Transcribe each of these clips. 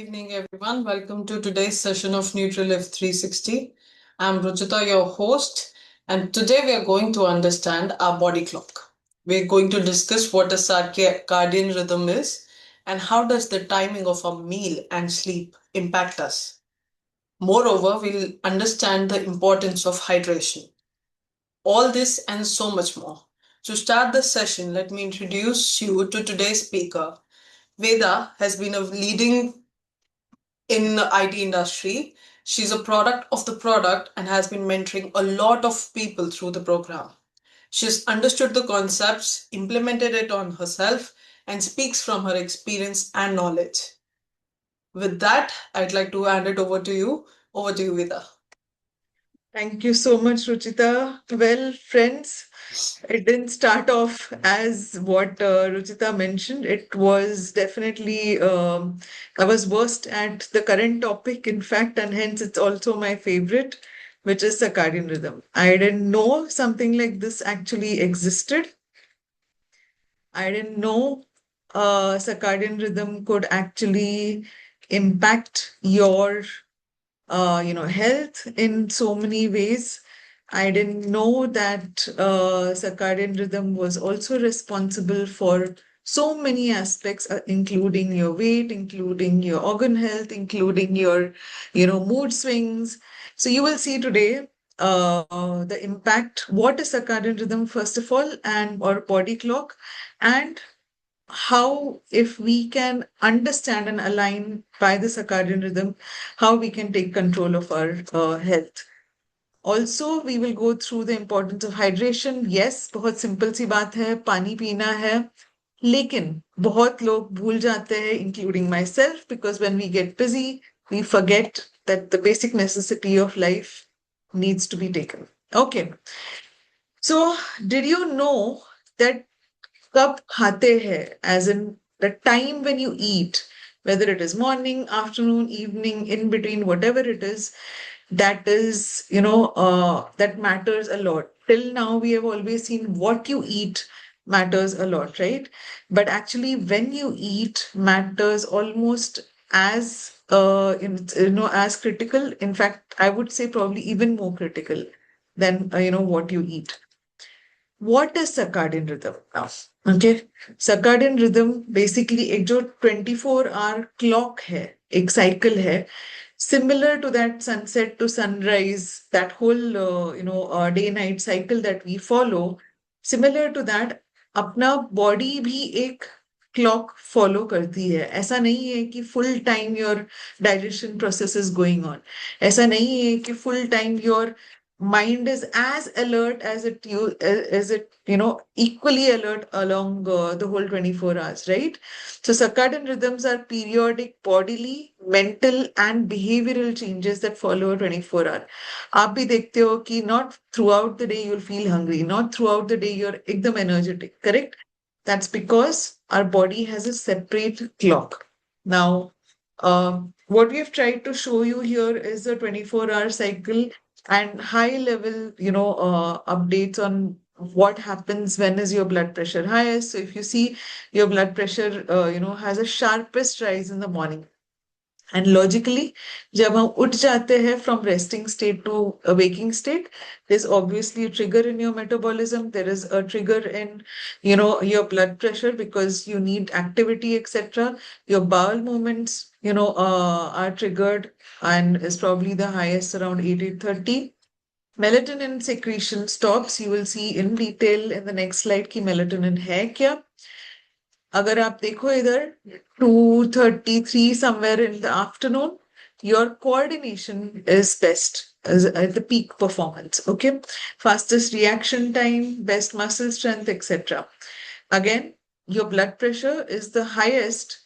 evening, everyone. Welcome to today's session of NutiLiv 360. I'm Ruchita, your host, and today we are going to understand our body clock. We're going to discuss what a circadian rhythm is and how does the timing of our meal and sleep impact us. Moreover, we'll understand the importance of hydration. All this and so much more. To start the session, let me introduce you to today's speaker. Veda has been a leading in the IT industry. She's a product of the product and has been mentoring a lot of people through the program. She's understood the concepts, implemented it on herself, and speaks from her experience and knowledge. With that, I'd like to hand it over to you. Over to you, Vida. Thank you so much, Ruchita. Well, friends, it didn't start off as what Ruchita mentioned. It was definitely, I was versed at the current topic, in fact, and hence it's also my favorite, which is circadian rhythm. I didn't know something like this actually existed. I didn't know circadian rhythm could actually impact your health in so many ways. I didn't know that circadian rhythm was also responsible for so many aspects, including your weight, including your organ health, including your, mood swings. So you will see today the impact. What is circadian rhythm, first of all, and or body clock, and how, if we can understand and align by the circadian rhythm, how we can take control of our health. Also, we will go through the importance of hydration. Yes, बहुत simple सी बात है, पानी पीना है, लेकिन बहुत लोग भूल जाते हैं, including myself, because when we get busy, we forget that the basic necessity of life needs to be taken. Okay. So, did you know that कब खाते हैं, as in the time when you eat, whether it is morning, afternoon, evening, in between, whatever it is, that is, that matters a lot. Till now, we have always seen what you eat matters a lot, right? But actually, when you eat matters almost as, as critical. In fact, I would say probably even more critical than, what you eat. What is circadian rhythm now? Okay, circadian rhythm basically एक जो 24-hour clock है, एक cycle है, similar to that sunset to sunrise, that whole day night cycle that we follow, similar to that अपना body भी एक clock follow करती है. ऐसा नहीं है कि full time your digestion process is going on. ऐसा नहीं है कि full time your mind is as alert as it equally alert along the whole 24 hours, right? So circadian rhythms are periodic bodily, mental and behavioral changes that follow a 24 hour. आप भी देखते हो कि not throughout the day you'll feel hungry, not throughout the day you're एकदम energetic, correct? That's because our body has a separate clock. Now, what we have tried to show you here is a 24-hour cycle and high level, updates on what happens when is your blood pressure highest. So if you see your blood pressure, has a sharpest rise in the morning. And logically, जब हम उठ जाते हैं from resting state to a waking state, there's obviously a trigger in your metabolism. There is a trigger in, your blood pressure because you need activity, etc. Your bowel movements, are triggered and is probably the highest around 8:30. Melatonin secretion stops. You will see in detail in the next slide कि melatonin है क्या. अगर आप देखो इधर 2:33 somewhere in the afternoon, your coordination is best at the peak performance. Okay, fastest reaction time, best muscle strength, etc. Again, your blood pressure is the highest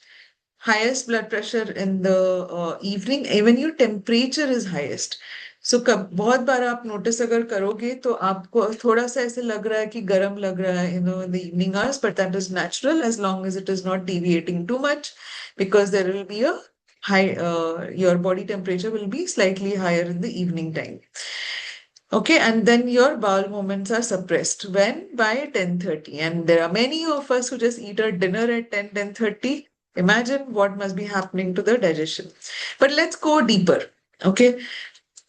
blood pressure in the evening. Even your temperature is highest. सो बहुत बार आप notice अगर करोगे तो आपको थोड़ा सा ऐसे लग रहा है कि गर्म लग रहा है in the evening hours, but that is natural as long as it is not deviating too much, because there will be a high, your body temperature will be slightly higher in the evening time. Okay, and then your bowel movements are suppressed when? By 10:30. And there are many of us who just eat our dinner at 10:30. Imagine what must be happening to the digestion. But let's go deeper. Okay.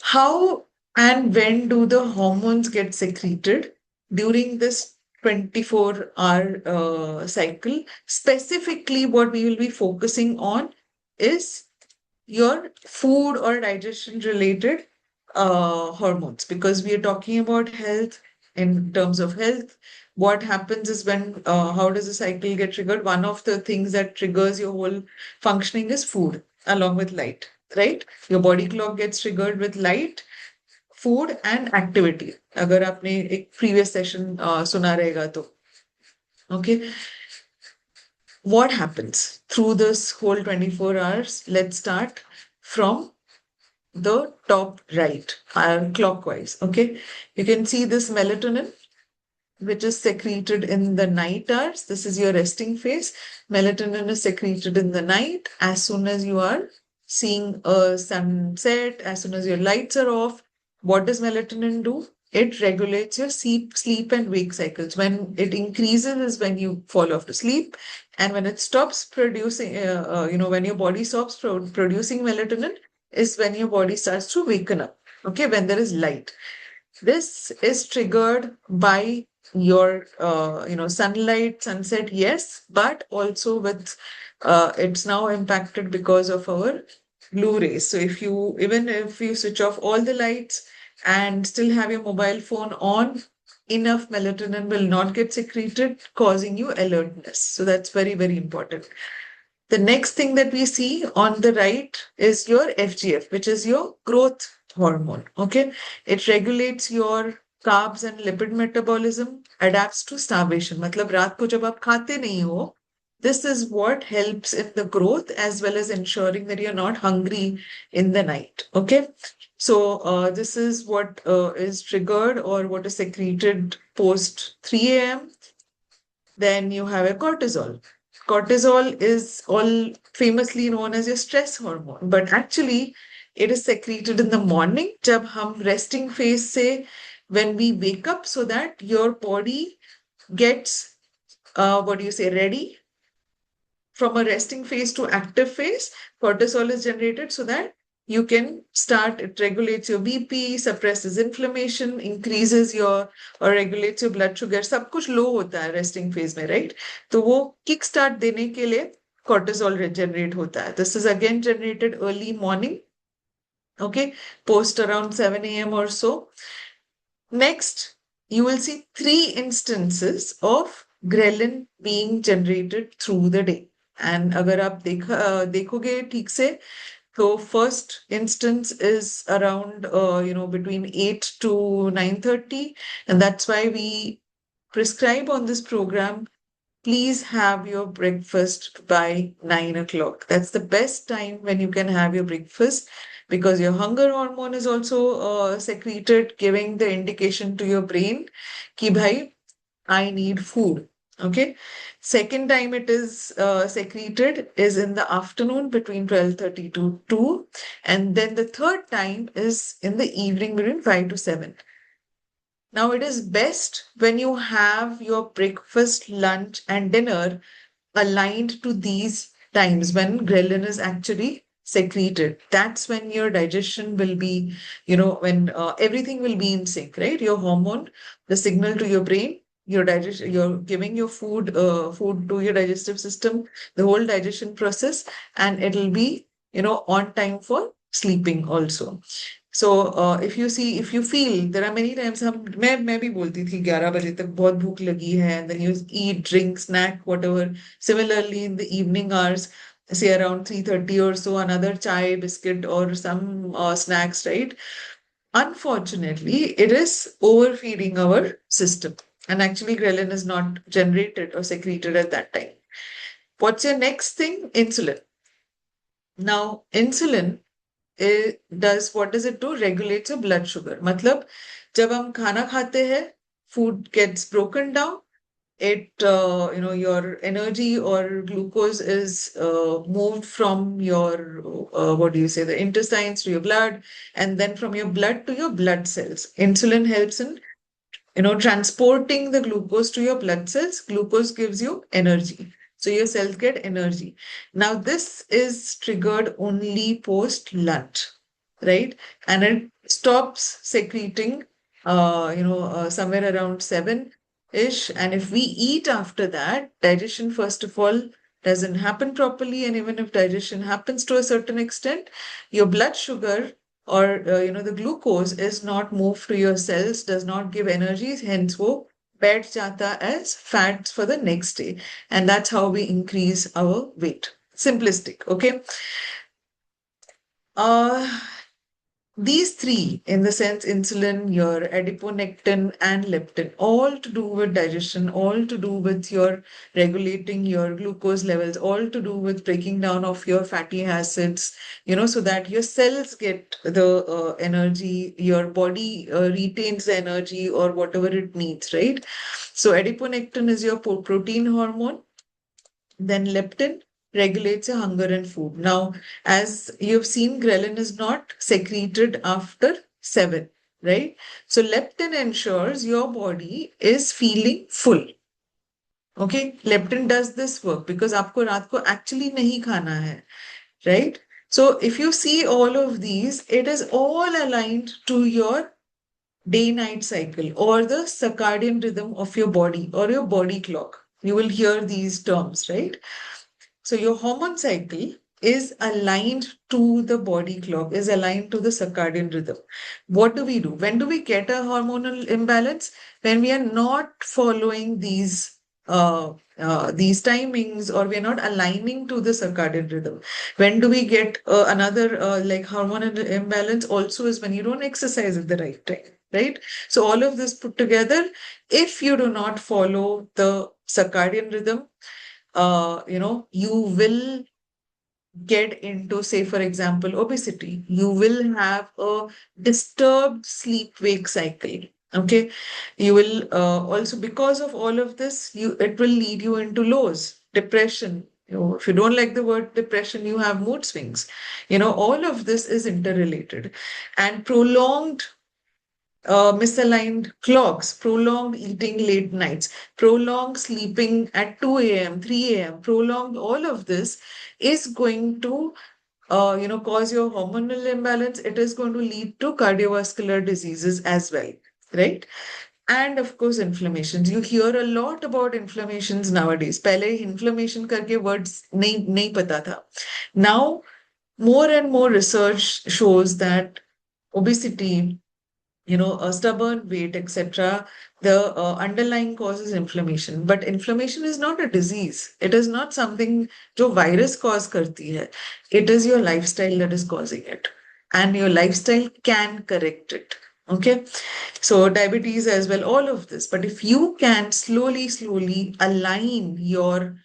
How and when do the hormones get secreted during this 24-hour cycle? Specifically, what we will be focusing on is your food or digestion related hormones, because we are talking about health. In terms of health, what happens is when how does the cycle get triggered? One of the things that triggers your whole functioning is food along with light, right? Your body clock gets triggered with light, food and activity. अगर आपने एक previous session सुना रहेगा तो okay. What happens through this whole 24 hours? Let's start from the top right, clockwise. Okay, you can see this melatonin, which is secreted in the night hours. This is your resting phase. Melatonin is secreted in the night. As soon as you are seeing a sunset, as soon as your lights are off, what does melatonin do? It regulates your sleep and wake cycles. When it increases is when you fall off to sleep, and when it stops producing, when your body stops producing melatonin, is when your body starts to waken up. Okay, when there is light. This is triggered by your sunlight, sunset, yes, but also with it's now impacted because of our blue rays. So even if you switch off all the lights and still have your mobile phone on, enough melatonin will not get secreted, causing you alertness. So that's very, very important. The next thing that we see on the right is your FGF, which is your growth hormone. Okay. It regulates your carbs and lipid metabolism, adapts to starvation. मतलब रात को जब आप खाते नहीं हो, this is what helps in the growth as well as ensuring that you're not hungry in the night. Okay. So this is what is triggered or what is secreted post 3 a.m. Then you have a cortisol. Cortisol is all famously known as your stress hormone, but actually it is secreted in the morning, जब हम resting phase से when we wake up, so that your body gets ready from a resting phase to active phase. Cortisol is generated so that you can start, it regulates your BP, suppresses inflammation, increases your or regulates your blood sugar. सब कुछ low होता है resting phase में, right? तो वो kick start देने के लिए cortisol generate होता है. This is again generated early morning, okay, post around 7 a.m. or so. Next, you will see 3 instances of ghrelin being generated through the day. And अगर आप देखोगे ठीक से, so first instance is around between 8 to 9:30, and that's why we prescribe on this program, please have your breakfast by 9 o'clock. That's the best time when you can have your breakfast, because your hunger hormone is also secreted, giving the indication to your brain ki bhai, I need food. Okay. Second time it is secreted is in the afternoon between 12:30 to 2. And then the third time is in the evening between 5 to 7. Now, it is best when you have your breakfast, lunch, and dinner aligned to these times when ghrelin is actually secreted. That's when your digestion will be, when everything will be in sync, right? Your hormone, the signal to your brain, your digestion, you're giving your food to your digestive system, the whole digestion process, and it'll be, on time for sleeping also. So if you feel, there are many times मैं भी बोलती थी 11 बजे तक बहुत भूख लगी है, and then you eat, drink, snack, whatever. Similarly, in the evening hours, say around 3:30 or so, another chai, biscuit, or some snacks, right? Unfortunately, it is overfeeding our system, and actually ghrelin is not generated or secreted at that time. What's your next thing? Insulin. Now, insulin what does it do? Regulates your blood sugar. मतलब जब हम खाना खाते हैं, food gets broken down. Your energy or glucose is moved from your, the intestines to your blood, and then from your blood to your blood cells. Insulin helps in, transporting the glucose to your blood cells. Glucose gives you energy. So your cells get energy. Now, this is triggered only post lunch, right? And it stops secreting, somewhere around 7-ish. And if we eat after that, digestion, first of all, doesn't happen properly. And even if digestion happens to a certain extent, your blood sugar or the glucose is not moved to your cells, does not give energy, hence wo बैठ जाता as fats for the next day. And that's how we increase our weight. Simplistic, okay? Uh, these three, in the sense insulin, your adiponectin, and leptin, all to do with digestion, all to do with your regulating your glucose levels, all to do with breaking down of your fatty acids, so that your cells get the energy, your body retains the energy or whatever it needs, right? So adiponectin is your protein hormone. Then leptin regulates your hunger and food. Now, as you've seen, ghrelin is not secreted after 7, right? So leptin ensures your body is feeling full. Okay, leptin does this work because आपको रात को actually नहीं खाना है, right? So if you see all of these, it is all aligned to your day-night cycle or the circadian rhythm of your body or your body clock. You will hear these terms, right? So your hormone cycle is aligned to the body clock, is aligned to the circadian rhythm. What do we do? When do we get a hormonal imbalance? When we are not following these timings or we are not aligning to the circadian rhythm. When do we get another like hormonal imbalance? Also is when you don't exercise at the right time, right? So all of this put together, if you do not follow the circadian rhythm, you will get into, say, for example, obesity. You will have a disturbed sleep-wake cycle. Okay. You will also, because of all of this, it will lead you into lows, depression. If you don't like the word depression, you have mood swings. All of this is interrelated. And prolonged misaligned clocks, prolonged eating late nights, prolonged sleeping at 2 a.m., 3 a.m., prolonged all of this is going to cause your hormonal imbalance. It is going to lead to cardiovascular diseases as well, right? And of course, inflammations. You hear a lot about inflammations nowadays. पहले inflammation करके words नहीं पता था. Now, more and more research shows that obesity, a stubborn weight, etc., the underlying cause is inflammation. But inflammation is not a disease. It is not something जो virus cause करती है. It is your lifestyle that is causing it. And your lifestyle can correct it. Okay. So diabetes as well, all of this. But if you can slowly align your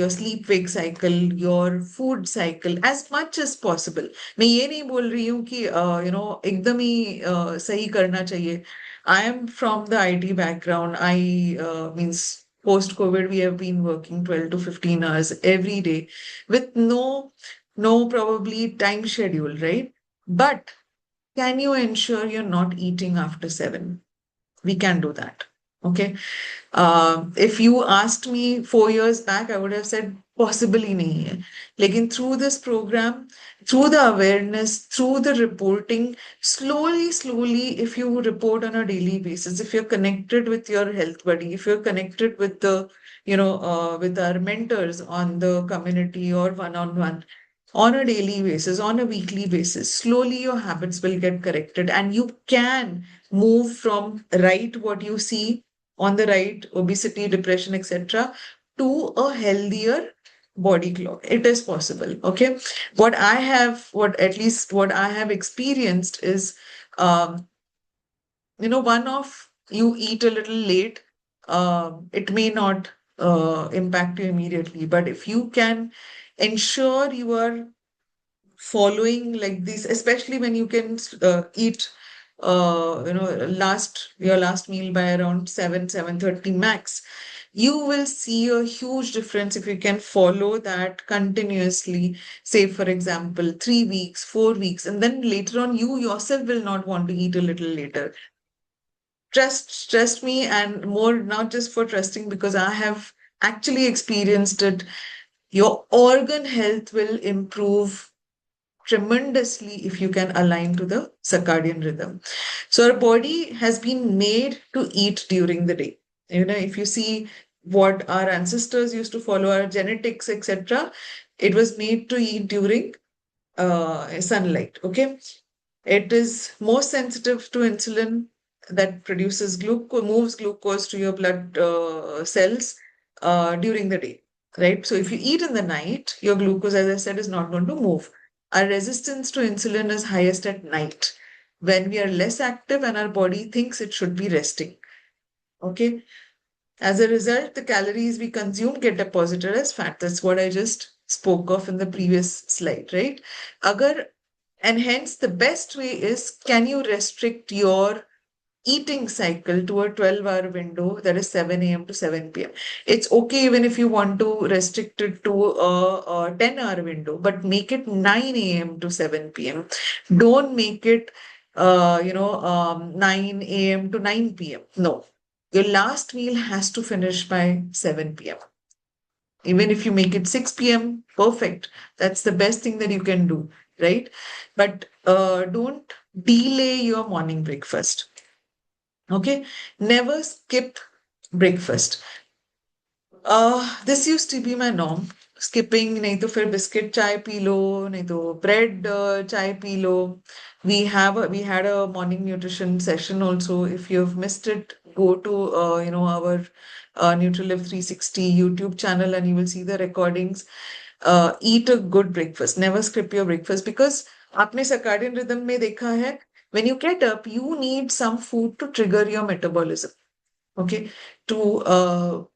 sleep wake cycle, your food cycle as much as possible. मैं ये नहीं बोल रही हूँ कि एकदम ही सही करना चाहिए. I am from the IT background. I means post COVID we have been working 12 to 15 hours every day with no probably time schedule, right? But can you ensure you're not eating after 7? We can do that. Okay. If you asked me 4 years back, I would have said possibly nahi hai. Lekin through this program, through the awareness, through the reporting, slowly, if you report on a daily basis, if you're connected with your health buddy, if you're connected with with our mentors on the community or one-on-one, on a daily basis, on a weekly basis, slowly your habits will get corrected and you can move from right what you see on the right, obesity, depression, etc., to a healthier body clock. It is possible. Okay. What at least what I have experienced is, um, one of you eat a little late, it may not impact you immediately, but if you can ensure you are following like this, especially when you can eat your last meal by around 7:30 max, you will see a huge difference if you can follow that continuously, say for example 3 weeks, 4 weeks, and then later on you yourself will not want to eat a little later. Trust me, and more not just for trusting, because I have actually experienced it, your organ health will improve tremendously if you can align to the circadian rhythm. So our body has been made to eat during the day. If you see what our ancestors used to follow, our genetics, etc., it was made to eat during sunlight. Okay. It is more sensitive to insulin that produces glucose, moves glucose to your blood cells during the day, right? So if you eat in the night, your glucose, as I said, is not going to move. Our resistance to insulin is highest at night when we are less active and our body thinks it should be resting. Okay. As a result, the calories we consume get deposited as fat. That's what I just spoke of in the previous slide, right? Agar, and hence, the best way is, can you restrict your eating cycle to a 12-hour window, that is 7 a.m. to 7 p.m. It's okay even if you want to restrict it to a 10-hour window, but make it 9 a.m. to 7 p.m. Don't make it 9 a.m. to 9 p.m. No. Your last meal has to finish by 7 p.m. Even if you make it 6 p.m., perfect. That's the best thing that you can do, right? But don't delay your morning breakfast. Okay, never skip breakfast. This used to be my norm. Skipping, नहीं तो फिर biscuit चाय P low, नहीं तो bread चाय P low. We had a morning nutrition session also. If you've missed it, go to our NutiLiv 360 YouTube channel and you will see the recordings. Eat a good breakfast. Never skip your breakfast because आपने circadian rhythm में देखा है, when you get up, you need some food to trigger your metabolism. Okay, to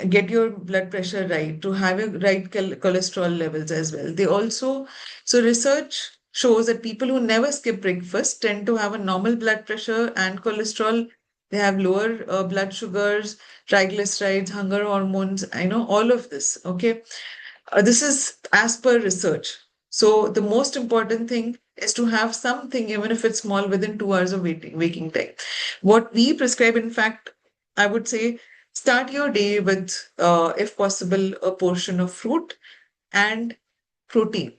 get your blood pressure right, to have your right cholesterol levels as well. They also, so research shows that people who never skip breakfast tend to have a normal blood pressure and cholesterol. They have lower blood sugars, triglycerides, hunger hormones, all of this. Okay. This is as per research. So the most important thing is to have something, even if it's small, within 2 hours of waking time. What we prescribe, in fact, I would say start your day with, if possible, a portion of fruit and protein.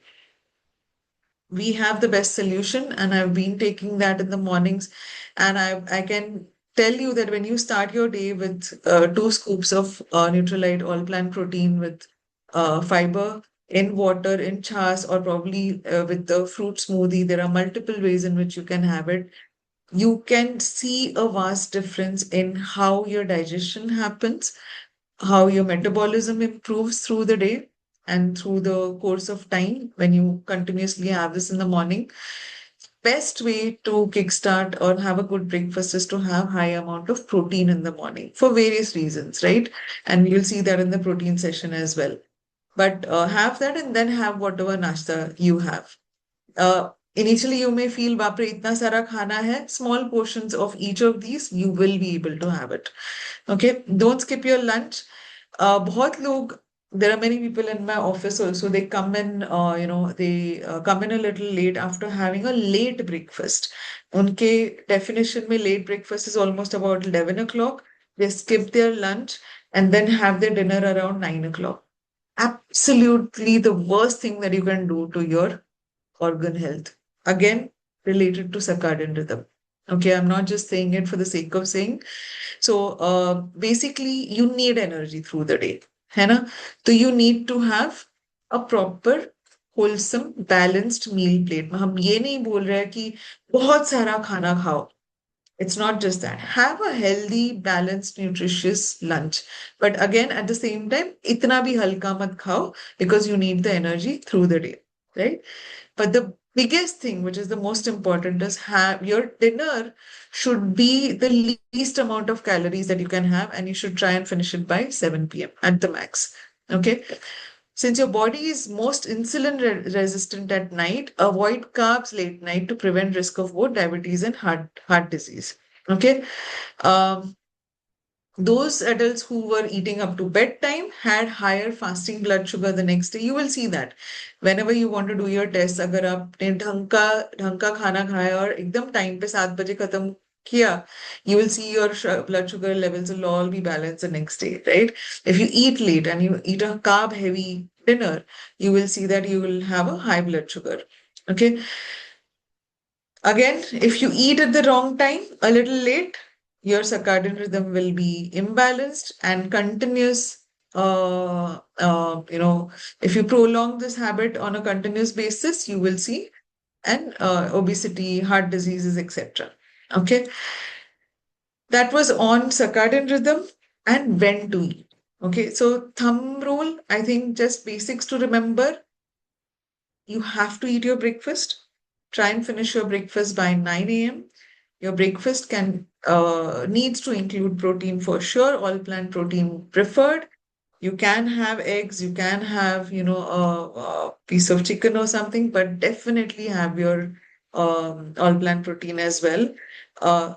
We have the best solution, and I've been taking that in the mornings. And I can tell you that when you start your day with 2 scoops of Nutrilite all plant protein with fiber in water, in chas, or probably with the fruit smoothie, there are multiple ways in which you can have it. You can see a vast difference in how your digestion happens, how your metabolism improves through the day and through the course of time when you continuously have this in the morning. Best way to kickstart or have a good breakfast is to have high amount of protein in the morning for various reasons, right? And you'll see that in the protein session as well. But have that and then have whatever nashta you have. Initially, you may feel, बाप रे इतना सारा खाना है. Small portions of each of these, you will be able to have it. Okay, don't skip your lunch. बहुत लोग, there are many people in my office also. They come in, they come in a little late after having a late breakfast. उनके definition में late breakfast is almost about 11 o'clock. They skip their lunch and then have their dinner around 9 o'clock. Absolutely the worst thing that you can do to your organ health. Again, related to circadian rhythm. Okay, I'm not just saying it for the sake of saying. So basically, you need energy through the day. है ना? So you need to have a proper wholesome balanced meal plate. हम ये नहीं बोल रहे हैं कि बहुत सारा खाना खाओ. It's not just that. Have a healthy, balanced, nutritious lunch. But again, at the same time, itna bhi halka mat khao because you need the energy through the day, right? But the biggest thing, which is the most important, is have your dinner should be the least amount of calories that you can have, and you should try and finish it by 7 p.m. at the max. Okay. Since your body is most insulin resistant at night, avoid carbs late night to prevent risk of both diabetes and heart disease. Okay. Um, those adults who were eating up to bedtime had higher fasting blood sugar the next day. You will see that whenever you want to do your test, अगर आपने ढंग का खाना खाया और एकदम time पे 7 बजे खत्म Yeah, you will see your blood sugar levels will all be balanced the next day, right? If you eat late and you eat a carb heavy dinner, you will see that you will have a high blood sugar. Okay. Again, if you eat at the wrong time, a little late, your circadian rhythm will be imbalanced and continuous. If you prolong this habit on a continuous basis, you will see and obesity, heart diseases, etc. Okay, that was on circadian rhythm and when to eat. Okay, so thumb rule, I think just basics to remember. You have to eat your breakfast. Try and finish your breakfast by 9 a.m. Your breakfast can needs to include protein for sure, all plant protein preferred. You can have eggs, you can have, a piece of chicken or something, but definitely have your all plant protein as well.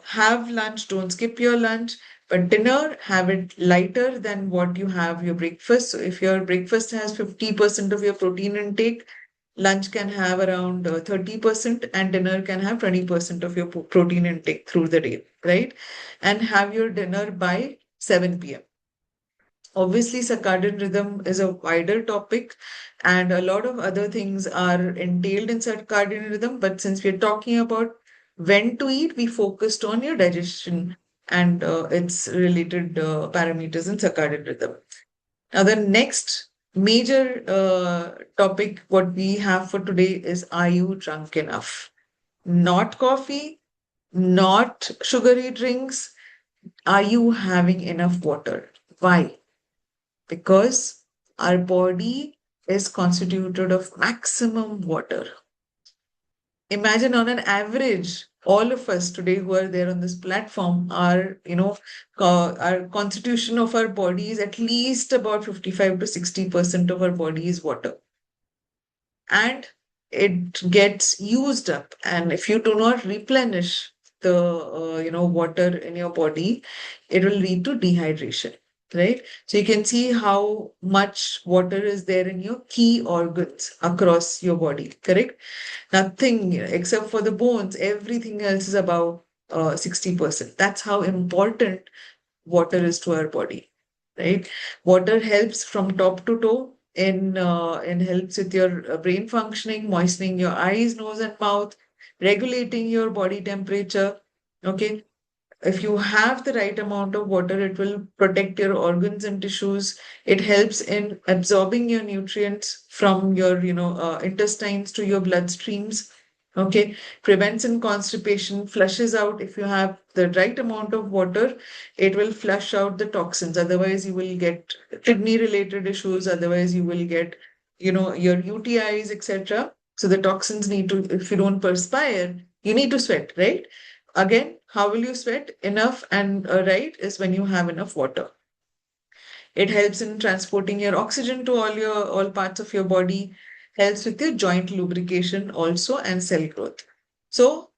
Have lunch, don't skip your lunch, but dinner, have it lighter than what you have your breakfast. So if your breakfast has 50% of your protein intake, lunch can have around 30% and dinner can have 20% of your protein intake through the day, right? And have your dinner by 7 p.m. Obviously, circadian rhythm is a wider topic, and a lot of other things are entailed in circadian rhythm. But since we're talking about when to eat, we focused on your digestion and its related parameters in circadian rhythm. Now, the next major topic, what we have for today is, are you drunk enough? Not coffee, not sugary drinks. Are you having enough water? Why? Because our body is constituted of maximum water. Imagine on an average, all of us today who are there on this platform are, our constitution of our body is at least about 55 to 60% of our body is water. And it gets used up. And if you do not replenish the, water in your body, it will lead to dehydration, right? So you can see how much water is there in your key organs across your body, correct? Nothing except for the bones, everything else is about 60%. That's how important water is to our body, right? Water helps from top to toe in helps with your brain functioning, moistening your eyes, nose, and mouth, regulating your body temperature. Okay, if you have the right amount of water, it will protect your organs and tissues. It helps in absorbing your nutrients from your, intestines to your bloodstreams. Okay, prevents in constipation, flushes out. If you have the right amount of water, it will flush out the toxins. Otherwise, you will get kidney related issues. Otherwise, you will get, your UTIs, etc. So the toxins need to, if you don't perspire, you need to sweat, right? Again, how will you sweat? Enough and right is when you have enough water. It helps in transporting your oxygen to all parts of your body, helps with your joint lubrication also and cell growth. So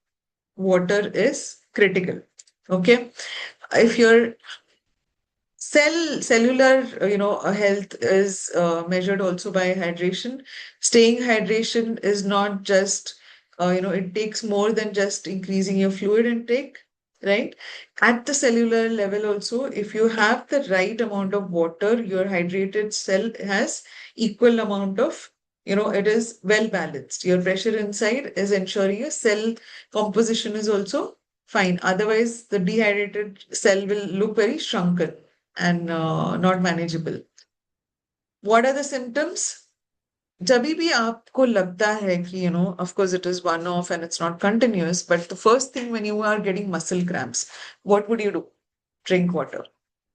water is critical. Okay. If your cellular health is measured also by hydration. Staying hydration is not just it takes more than just increasing your fluid intake, right? At the cellular level also, if you have the right amount of water, your hydrated cell has equal amount of, it is well balanced. Your pressure inside is ensuring your cell composition is also fine. Otherwise, the dehydrated cell will look very shrunken and not manageable. What are the symptoms? जब भी आपको लगता है कि of course it is one off and it's not continuous, but the first thing when you are getting muscle cramps, what would you do? Drink water,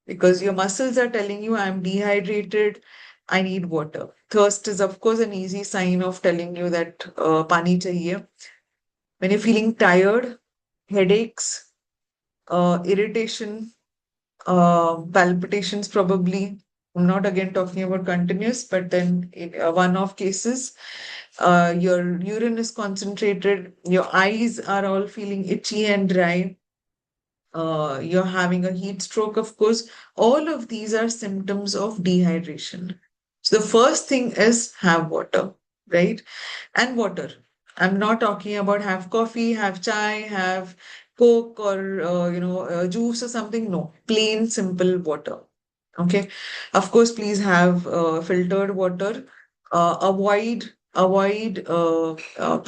because your muscles are telling you, I'm dehydrated, I need water. Thirst is of course an easy sign of telling you that pani chahiye. When you're feeling tired, headaches, irritation, palpitations probably. I'm not again talking about continuous, but then in one-off cases, your urine is concentrated, your eyes are all feeling itchy and dry, you're having a heat stroke, of course. All of these are symptoms of dehydration. So the first thing is have water, right? And water. I'm not talking about have coffee, have chai, have Coke or juice or something. No, plain simple water. Okay. Of course, please have filtered water. Avoid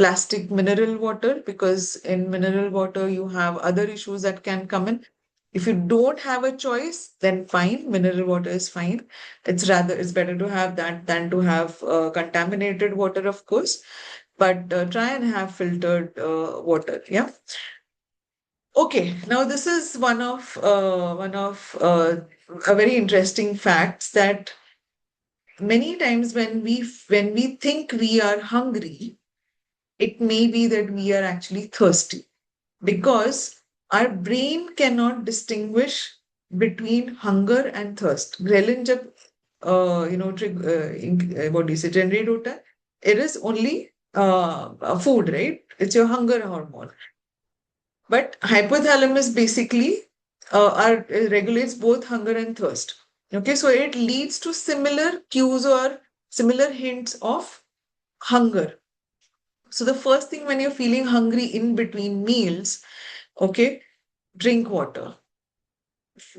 plastic mineral water, because in mineral water you have other issues that can come in. If you don't have a choice, then fine, mineral water is fine. It's better to have that than to have contaminated water, of course. But try and have filtered water. Yeah. Okay, now this is one of a very interesting facts that many times when we think we are hungry, it may be that we are actually thirsty, because our brain cannot distinguish between hunger and thirst. Ghrelin jab what do you say, generate hota hai, it is only food, right? It's your hunger hormone. But hypothalamus basically regulates both hunger and thirst. Okay, so it leads to similar cues or similar hints of hunger. So the first thing when you're feeling hungry in between meals, okay, drink water.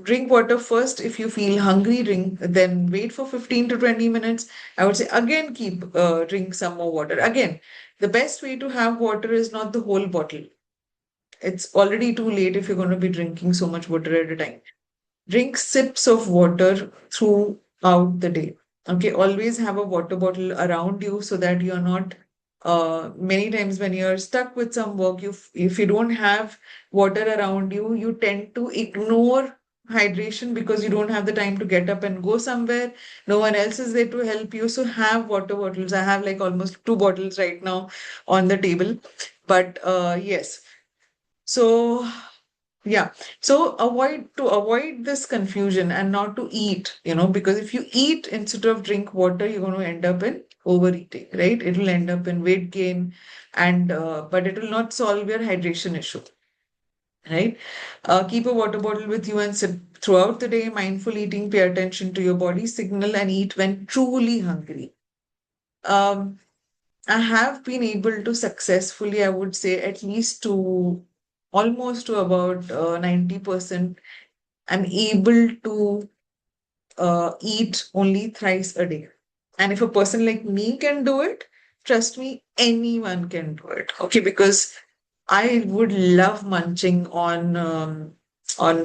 Drink water first. If you feel hungry, drink, then wait for 15 to 20 minutes. I would say again drink some more water. Again, the best way to have water is not the whole bottle. It's already too late if you're going to be drinking so much water at a time. Drink sips of water throughout the day. Okay, always have a water bottle around you so that you're not. Many times when you're stuck with some work, if you don't have water around you, you tend to ignore hydration because you don't have the time to get up and go somewhere. No one else is there to help you. So have water bottles. I have like almost 2 bottles right now on the table. But yes. So yeah. So avoid this confusion and not to eat, because if you eat instead of drink water, you're going to end up in overeating, right? It will end up in weight gain, and but it will not solve your hydration issue, right? Keep a water bottle with you and sip throughout the day. Mindful eating, pay attention to your body signal, and eat when truly hungry. Um, I have been able to successfully, I would say, at least to almost to about 90%, I'm able to eat only thrice a day. And if a person like me can do it, trust me, anyone can do it. Okay, because I would love munching on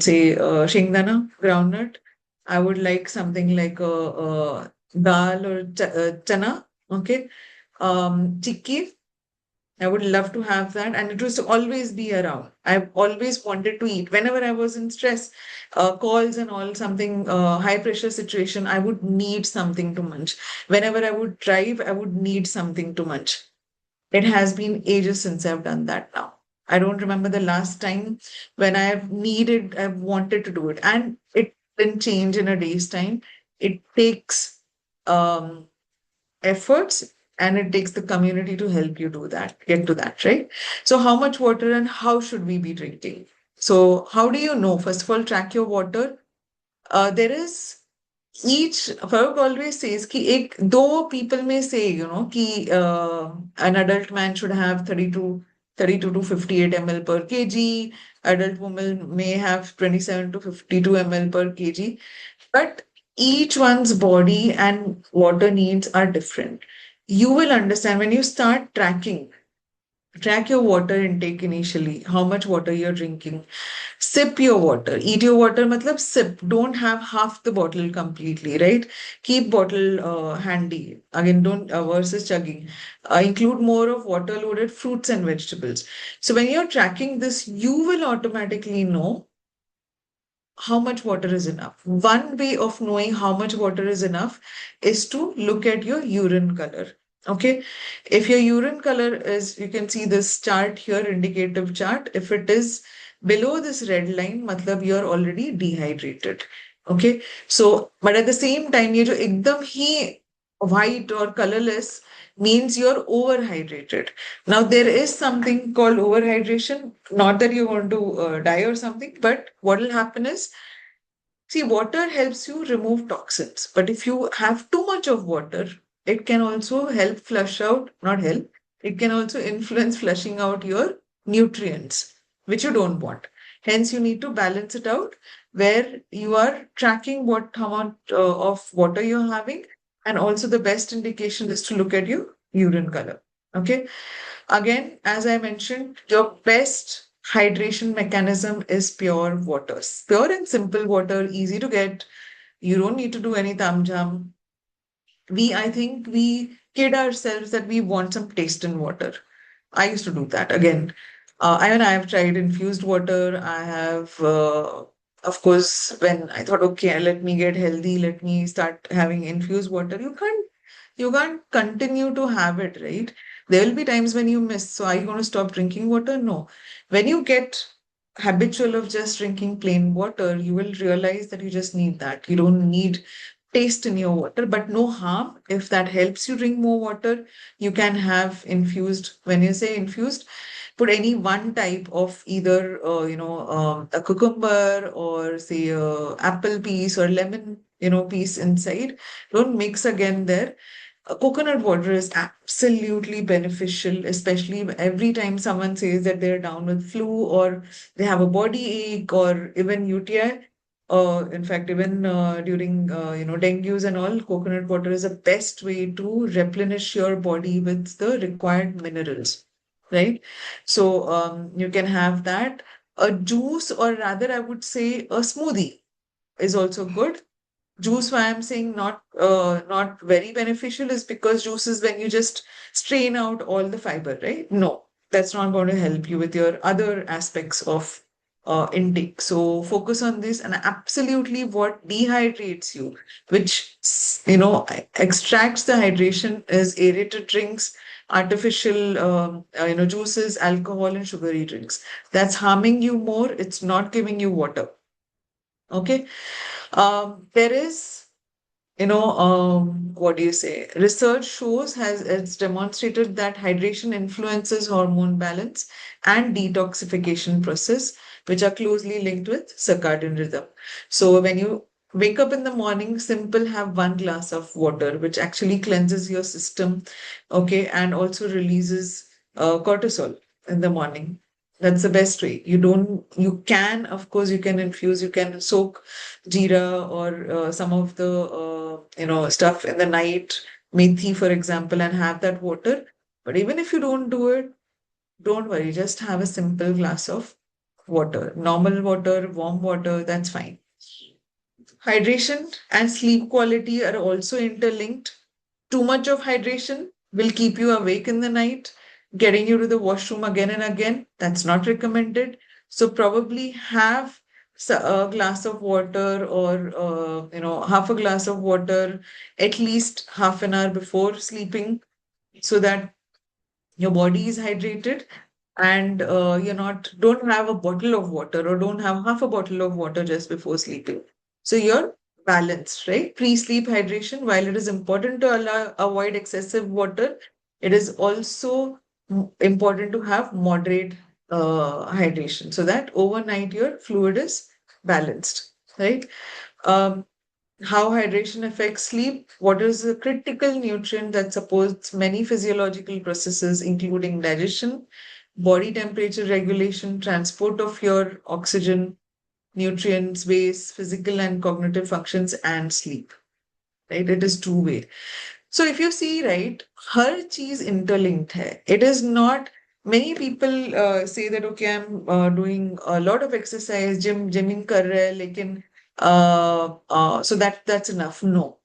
say shingdana, groundnut. I would like something like a dal or chana. Okay, chikki. I would love to have that, and it was to always be around. I've always wanted to eat. Whenever I was in stress, calls and all, something high pressure situation, I would need something to munch. Whenever I would drive, I would need something to munch. It has been ages since I've done that now. I don't remember the last time when I've wanted to do it, and it didn't change in a day's time. It takes um, efforts, and it takes the community to help you get to that, right? So how much water and how should we be drinking? So how do you know? First of all, track your water. There is each Farooq always says कि एक though people may say कि an adult man should have 32 to 58 ml per kg, adult woman may have 27 to 52 ml per kg, but each one's body and water needs are different. You will understand when you start track your water intake initially, how much water you're drinking. Sip your water. Eat your water, matlab sip. Don't have half the bottle completely, right? Keep bottle handy. Again, don't versus chugging. Include more of water-loaded fruits and vegetables. So when you're tracking this, you will automatically know how much water is enough. One way of knowing how much water is enough is to look at your urine color. Okay. If your urine color is, you can see this chart here, indicative chart. If it is below this red line, matlab you're already dehydrated. Okay. So, but at the same time, ये जो एकदम ही white or colorless means you're overhydrated. Now, there is something called overhydration. Not that you want to die or something, but what will happen is, see, water helps you remove toxins. But if you have too much of water, it can also help flush out, not help, it can also influence flushing out your nutrients. which you don't want. Hence, you need to balance it out where you are tracking what amount of water you're having. And also, the best indication is to look at your urine color. Okay. Again, as I mentioned, your best hydration mechanism is pure waters. Pure and simple water, easy to get. You don't need to do any thumb jam. I think we kid ourselves that we want some taste in water. I used to do that again. I have tried infused water. I have, of course, when I thought, okay, let me get healthy, let me start having infused water. You can't continue to have it, right? There will be times when you miss. So are you going to stop drinking water? No. When you get habitual of just drinking plain water, you will realize that you just need that. You don't need taste in your water, but no harm. If that helps you drink more water, you can have infused. When you say infused, put any one type of either, a cucumber or say a apple piece or lemon, piece inside. Don't mix again there. Coconut water is absolutely beneficial, especially every time someone says that they're down with flu or they have a body ache or even UTI. In fact, even during dengues and all, coconut water is the best way to replenish your body with the required minerals, right? So you can have that. A juice, or rather, I would say a smoothie is also good. Juice, why I'm saying not very beneficial is because juice is when you just strain out all the fiber, right? No, that's not going to help you with your other aspects of intake. So focus on this, and absolutely what dehydrates you, which extracts the hydration, is aerated drinks, artificial juices, alcohol, and sugary drinks. That's harming you more. It's not giving you water. Okay. There is, what do you say? Research shows has it's demonstrated that hydration influences hormone balance and detoxification process, which are closely linked with circadian rhythm. So when you wake up in the morning, simple have one glass of water, which actually cleanses your system, okay, and also releases cortisol in the morning. That's the best way. You can, of course, you can infuse, you can soak jeera or some of the stuff in the night, methi for example, and have that water. But even if you don't do it, don't worry, just have a simple glass of water, normal water, warm water, that's fine. Hydration and sleep quality are also interlinked. Too much of hydration will keep you awake in the night, getting you to the washroom again and again. That's not recommended. So probably have a glass of water, or half a glass of water at least half an hour before sleeping, so that your body is hydrated, and you're not don't have a bottle of water or don't have half a bottle of water just before sleeping. So you're balanced, right? Pre-sleep hydration, while it is important to avoid excessive water, it is also important to have moderate hydration so that overnight your fluid is balanced, right? um, how hydration affects sleep. What is a critical nutrient that supports many physiological processes, including digestion, body temperature regulation, transport of your oxygen, nutrients, waste, physical and cognitive functions, and sleep. Right? It is two-way. So if you see, right, हर चीज interlinked है. It is not. Many people say that okay, I'm doing a lot of exercise, gymming कर रहे हैं, लेकिन so that's enough. No,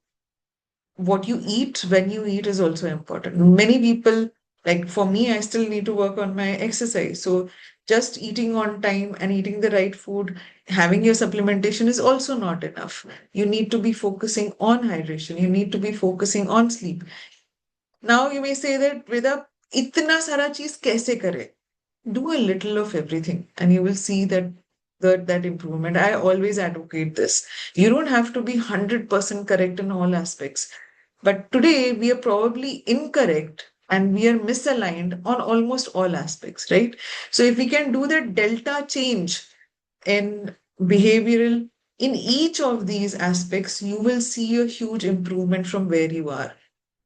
what you eat when you eat is also important. Many people, like for me, I still need to work on my exercise. So just eating on time and eating the right food, having your supplementation is also not enough. You need to be focusing on hydration. You need to be focusing on sleep. Now you may say that Vida, itna sara cheez kaise kare? Do a little of everything and you will see that improvement. I always advocate this. You don't have to be 100% correct in all aspects. But today we are probably incorrect and we are misaligned on almost all aspects, right? So if we can do that delta change in behavioral in each of these aspects, you will see a huge improvement from where you are.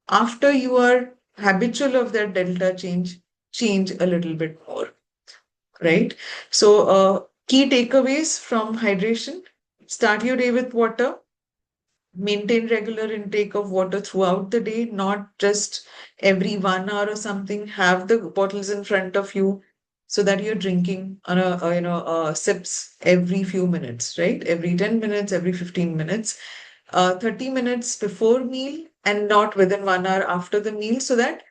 After you are habitual of that delta change, change a little bit more. right? So, key takeaways from hydration: start your day with water, maintain regular intake of water throughout the day, not just every 1 hour or something. Have the bottles in front of you so that you're drinking on sips every few minutes, right? Every 10 minutes, every 15 minutes, 30 minutes before meal and not within 1 hour after the meal, so that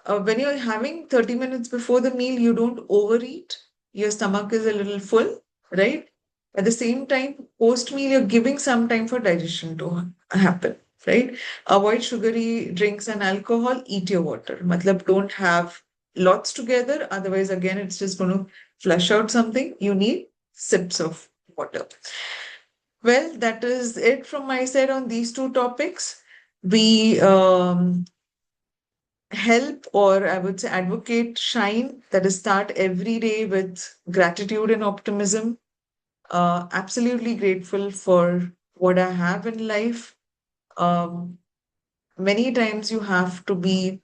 when you're having 30 minutes before the meal, you don't overeat. Your stomach is a little full, right? At the same time, post meal, you're giving some time for digestion to happen, right? Avoid sugary drinks and alcohol. Eat your water. Matlab, don't have lots together. Otherwise, again, it's just going to flush out something. You need sips of water. Well, that is it from my side on these two topics. We help, or I would say advocate, shine, that is start every day with gratitude and optimism. Absolutely grateful for what I have in life. Um, Many times you have to be,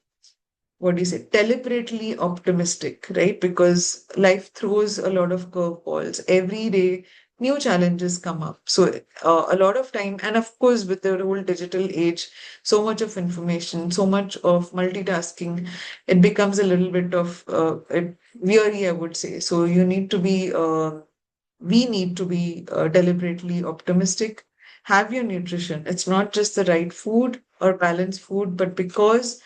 what do you say, deliberately optimistic, right? Because life throws a lot of curveballs. Every day, new challenges come up. So, a lot of time, and of course, with the whole digital age, so much of information, so much of multitasking, it becomes a little bit of weary, I would say. So, we need to be deliberately optimistic. Have your nutrition. It's not just the right food or balanced food, but because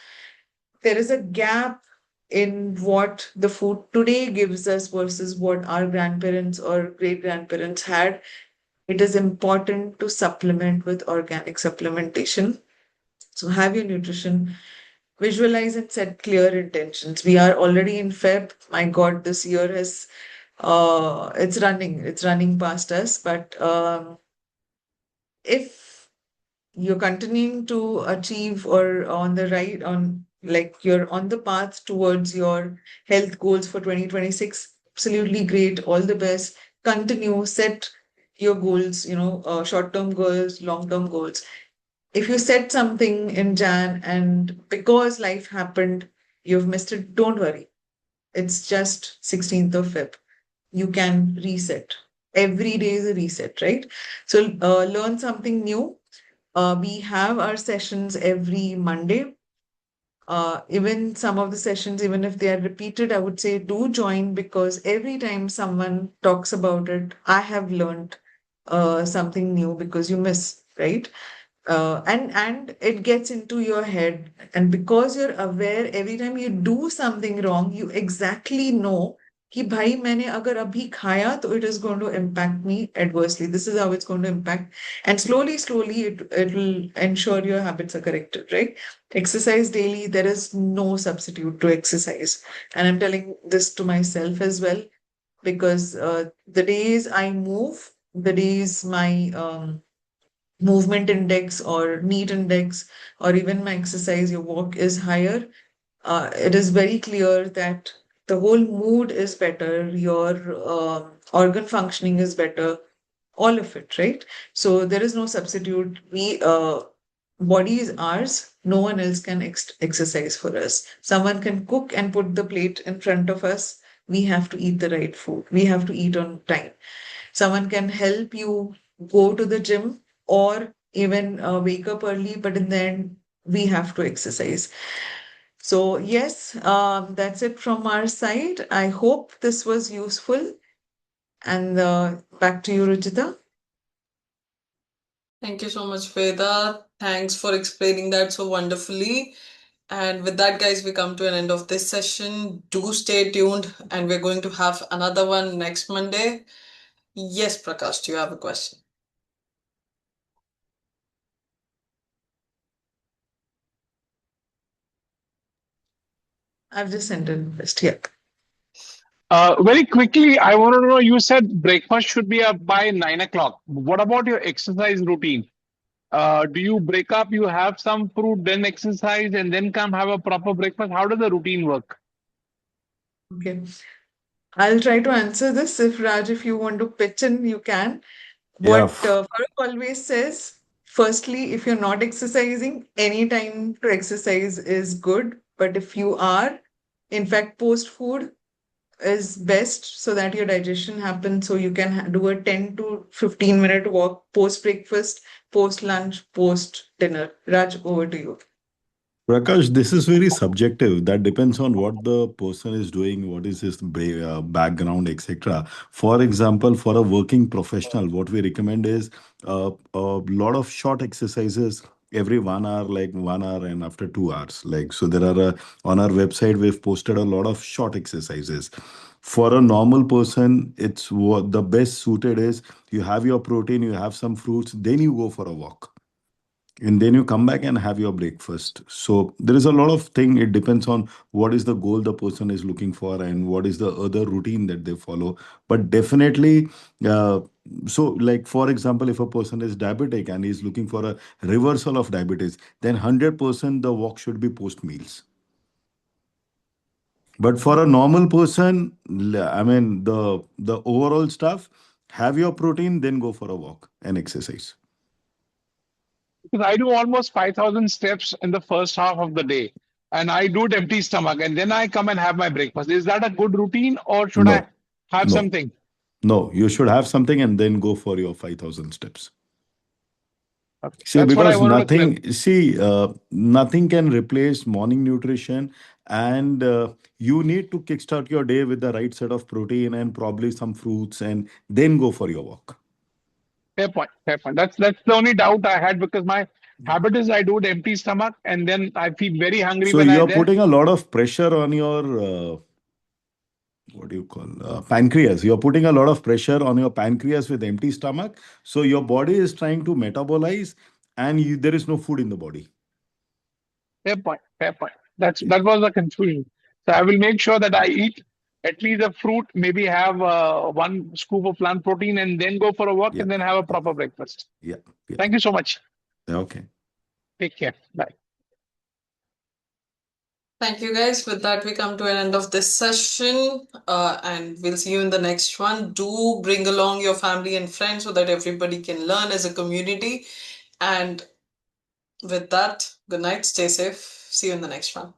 there is a gap in what the food today gives us versus what our grandparents or great grandparents had. It is important to supplement with organic supplementation. So, have your nutrition, visualize and set clear intentions. We are already in Feb. My God, this year has it's running past us. But if you're continuing to achieve or on the right on like you're on the path towards your health goals for 2026, absolutely great, all the best. Continue, set your goals, short-term goals, long-term goals. If you set something in Jan and because life happened you've missed it, don't worry. It's just 16th of Feb. You can reset. Every day is a reset, right? So learn something new. We have our sessions every Monday. Even some of the sessions, even if they are repeated, I would say do join, because every time someone talks about it, I have learned something new because you miss, right? And it gets into your head, and because you're aware, every time you do something wrong, you exactly know कि भाई मैंने अगर अभी खाया तो it is going to impact me adversely. This is how it's going to impact, and slowly it will ensure your habits are corrected, right? Exercise daily. There is no substitute to exercise, and I'm telling this to myself as well, because the days I move, the days my movement index or NEAT index, or even my exercise, your walk is higher, it is very clear that the whole mood is better, your organ functioning is better, all of it, right? So there is no substitute. Body is ours. No one else can exercise for us. Someone can cook and put the plate in front of us. We have to eat the right food. We have to eat on time. Someone can help you go to the gym or even wake up early, but in the end, we have to exercise. So, yes, that's it from our side. I hope this was useful. And back to you, Ruchita. Thank you so much, Veda. Thanks for explaining that so wonderfully. And with that, guys, we come to an end of this session. Do stay tuned, and we're going to have another one next Monday. Yes, Prakash, do you have a question? I've just sent a request. Yeah. Very quickly, I want to know, you said breakfast should be up by 9 o'clock. What about your exercise routine? Do you break up, you have some fruit, then exercise, and then come have a proper breakfast? How does the routine work? Okay. I'll try to answer this. If Raj, if you want to pitch in, you can. Yeah, What Farooq always says, firstly, if you're not exercising, any time to exercise is good. But if you are, in fact, post food, is best so that your digestion happens. So you can do a 10 to 15-minute walk post breakfast, post lunch, post dinner. Raj, over to you. Prakash, this is very subjective. That depends on what the person is doing, what is his background, etc. For example, for a working professional, what we recommend is a lot of short exercises every 1 hour, like 1 hour, and after 2 hours. Like so, there are on our website we've posted a lot of short exercises. For a normal person, it's what the best suited is. You have your protein, you have some fruits, then you go for a walk, and then you come back and have your breakfast. So there is a lot of thing. It depends on what is the goal the person is looking for and what is the other routine that they follow. But definitely, uh, so like for example, if a person is diabetic and is looking for a reversal of diabetes, then 100% the walk should be post meals. But for a normal person, I mean the overall stuff, have your protein, then go for a walk and exercise. Because I do almost 5,000 steps in the first half of the day, and I do it empty stomach, and then I come and have my breakfast. Is that a good routine, or should I No, have no. something? No, you should have something and then go for your 5,000 steps. Okay. See, That's what I because wanted to clear. nothing can replace morning nutrition, and you need to kickstart your day with the right set of protein and probably some fruits, and then go for your walk. Fair point. Fair point. That's the only doubt I had because my habit is I do it empty stomach, and then I feel very hungry So when I you're there. putting a lot of pressure on your what do you call pancreas. You're putting a lot of pressure on your pancreas with empty stomach. So your body is trying to metabolize, and there is no food in the body. Fair point. Fair point. That was the confusion. So I will make sure that I eat at least a fruit, maybe have one scoop of plant protein, and then go for a walk, Yeah, and then have a yeah, proper breakfast. yeah, yeah. Thank you so much. Okay. Take care. Bye. Thank you, guys. With that, we come to an end of this session, and we'll see you in the next one. Do bring along your family and friends so that everybody can learn as a community. And with that, good night, stay safe. See you in the next one.